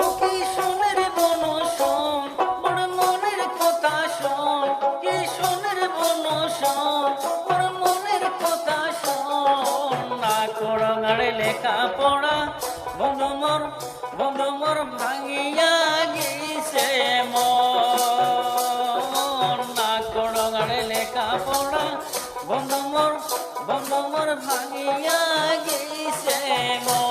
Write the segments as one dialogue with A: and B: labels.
A: ও কি সোনের বন শোন, মোর মনের কথা শোন, কি সোনের বন শোন, মোর মনের কথা শোন। না করঙার লেখা পড়া বন্ধু মোর ভাঙিয়া গেছে মন। না করঙার লেখা পড়া বন্ধু মোর ভাঙিয়া গেছে মন।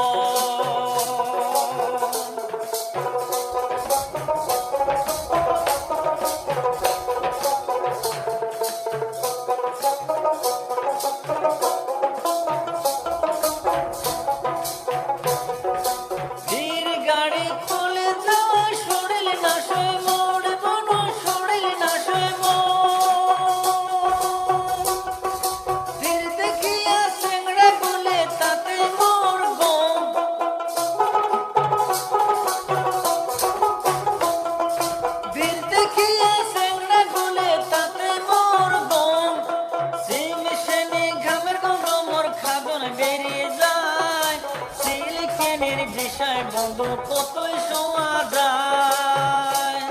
A: বিষয় বন্ধু কতই শোয়া যায়,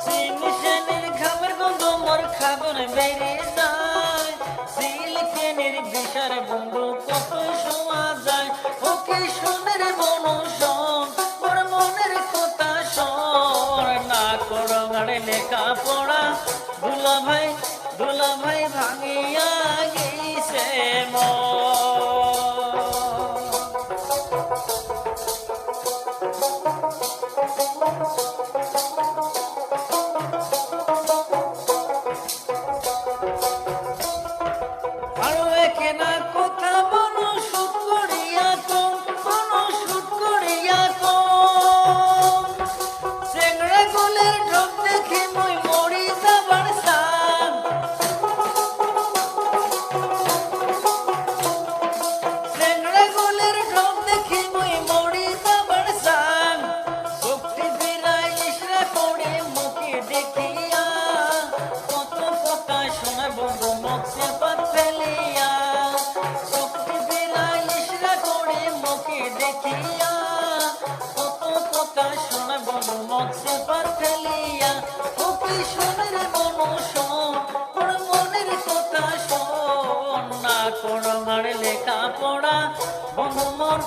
A: সিমিশনের ঘামের গন্ধ মোর খাগন বেরিয়ে যায়। সিলকেনের বিষয় বন্ধু কতই শোয়া যায়। ও কি সোনের বন শোন, মোর মনের কথা শোন। না করঙার লেখা পড়া দুলা ভাই ভাঙিয়া গেছে মন। আরো একেনা কথা বলো শুট করিয়া কোন, বলো শুট করিয়া কোন। চেংড়া গোলের ঢোক দেখি মই মরি যাবার সান। চেংড়া গোলের ঢোক দেখি মই মরি যাবার সান। শক্তি বিরাই ইসরা পড়ে মুখে দেখিয়া, কত কথা শোনা বন্ধু মুখ চেপা ফেলিয়া। শক্তি বিরাই ইসরা করে মুখে দেখিয়া, কত কথা শোনা বন্ধু মুখ চেপা ফেলিয়া। ও কি সোনের বন শোন, মোর মনের কথা শোন। না করঙার লেখা পড়া বন্ধু মোর